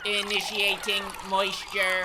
Initiating moisture.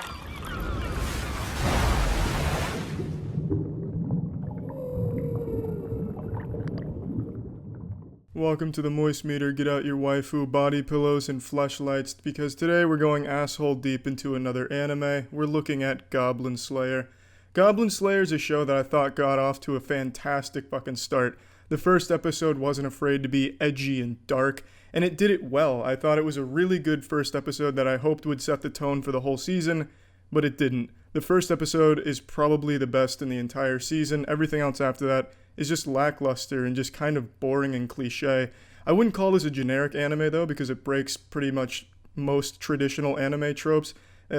Welcome to the Moist Meter. Get out your waifu body pillows and fleshlights, because today we're going asshole deep into another anime. We're looking at Goblin Slayer. Goblin Slayer is a show that I thought got off to a fantastic fucking start. The first episode wasn't afraid to be edgy and dark, and it did it well. I thought it was a really good first episode that I hoped would set the tone for the whole season, but it didn't. The first episode is probably the best in the entire season. Everything else after that is just lackluster and just kind of boring and cliche. I wouldn't call this a generic anime though, because it breaks pretty much most traditional anime tropes.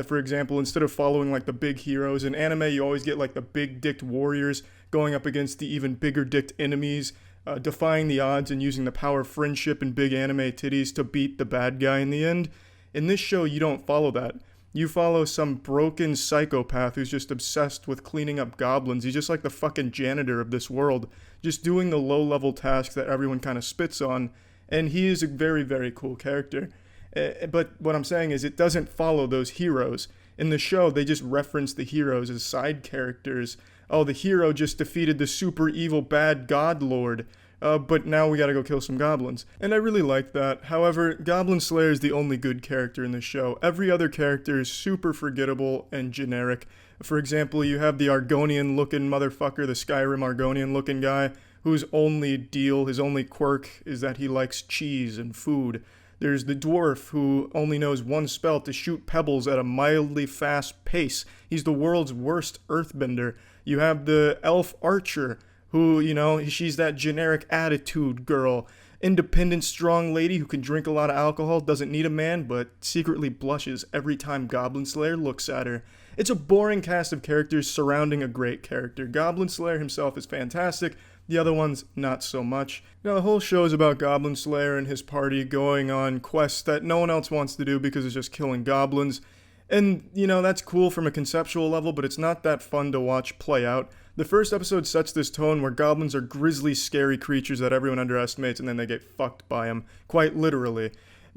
For example, instead of following like the big heroes in anime, you always get like the big dicked warriors going up against the even bigger dicked enemies, defying the odds and using the power of friendship and big anime titties to beat the bad guy in the end. In this show, you don't follow that. You follow some broken psychopath who's just obsessed with cleaning up goblins. He's just like the fucking janitor of this world, just doing the low-level tasks that everyone kind of spits on, and he is a very, very cool character. But what I'm saying is it doesn't follow those heroes. In the show, they just reference the heroes as side characters. Oh, the hero just defeated the super evil bad god lord. But now we gotta go kill some goblins. And I really like that. However, Goblin Slayer is the only good character in the show. Every other character is super forgettable and generic. For example, you have the Argonian-looking motherfucker, the Skyrim Argonian-looking guy, whose only deal, his only quirk, is that he likes cheese and food. There's the dwarf, who only knows one spell to shoot pebbles at a mildly fast pace. He's the world's worst earthbender. You have the elf archer, who, you know, she's that generic attitude girl. Independent, strong lady who can drink a lot of alcohol, doesn't need a man, but secretly blushes every time Goblin Slayer looks at her. It's a boring cast of characters surrounding a great character. Goblin Slayer himself is fantastic, the other ones not so much. Now, the whole show is about Goblin Slayer and his party going on quests that no one else wants to do because it's just killing goblins. And, you know, that's cool from a conceptual level, but it's not that fun to watch play out. The first episode sets this tone where goblins are grisly, scary creatures that everyone underestimates, and then they get fucked by them, quite literally.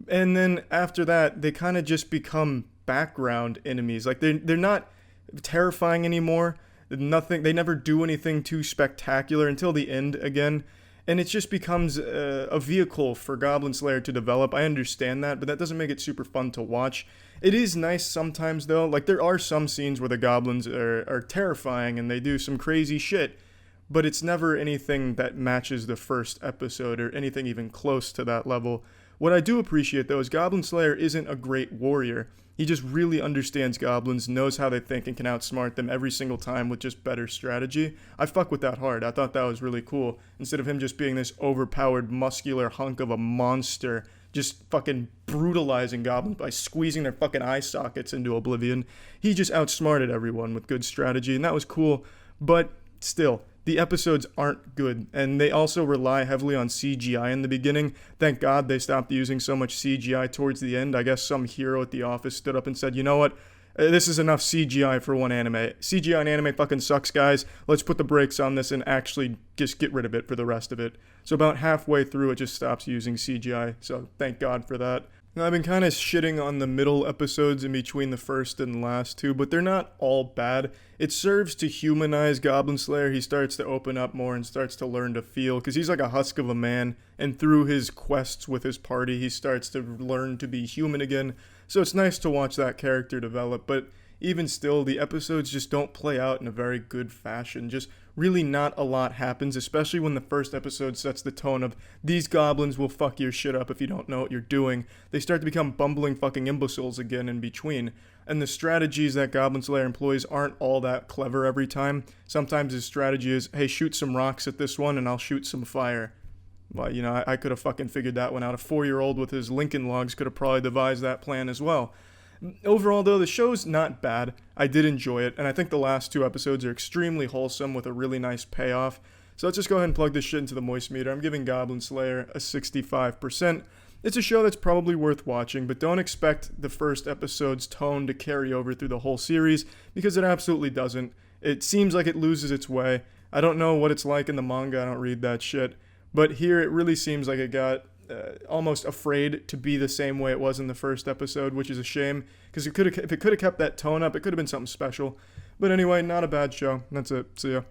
And then after that, they kind of just become background enemies. Like, they're not terrifying anymore. They never do anything too spectacular until the end again. And it just becomes a vehicle for Goblin Slayer to develop. I understand that, but that doesn't make it super fun to watch. It is nice sometimes, though. Like, there are some scenes where the goblins are terrifying and they do some crazy shit, but it's never anything that matches the first episode or anything even close to that level. What I do appreciate, though, is Goblin Slayer isn't a great warrior. He just really understands goblins, knows how they think, and can outsmart them every single time with just better strategy. I fuck with that hard. I thought that was really cool. Instead of him just being this overpowered, muscular hunk of a monster, just fucking brutalizing goblins by squeezing their fucking eye sockets into oblivion, he just outsmarted everyone with good strategy, and that was cool. But still, the episodes aren't good, and they also rely heavily on CGI in the beginning. Thank God they stopped using so much CGI towards the end. I guess some hero at the office stood up and said, you know what, this is enough CGI for one anime. CGI in anime fucking sucks, guys. Let's put the brakes on this and actually just get rid of it for the rest of it. So about halfway through, it just stops using CGI, so thank God for that. Now, I've been kind of shitting on the middle episodes in between the first and last two, but they're not all bad. It serves to humanize Goblin Slayer. He starts to open up more and starts to learn to feel, because he's like a husk of a man, and through his quests with his party, he starts to learn to be human again. So it's nice to watch that character develop, but even still, the episodes just don't play out in a very good fashion. Just really not a lot happens, especially when the first episode sets the tone of, these goblins will fuck your shit up if you don't know what you're doing. They start to become bumbling fucking imbeciles again in between. And the strategies that Goblin Slayer employs aren't all that clever every time. Sometimes his strategy is, hey, shoot some rocks at this one and I'll shoot some fire. Well, you know, I could have fucking figured that one out. A 4-year-old with his Lincoln Logs could have probably devised that plan as well. Overall, though, the show's not bad. I did enjoy it, and I think the last 2 episodes are extremely wholesome with a really nice payoff. So let's just go ahead and plug this shit into the Moist Meter. I'm giving Goblin Slayer a 65%. It's a show that's probably worth watching, but don't expect the first episode's tone to carry over through the whole series, because it absolutely doesn't. It seems like it loses its way. I don't know what it's like in the manga, I don't read that shit. But here it really seems like it got almost afraid to be the same way it was in the first episode, which is a shame, because if it could have kept that tone up, it could have been something special. But anyway, not a bad show. That's it. See ya.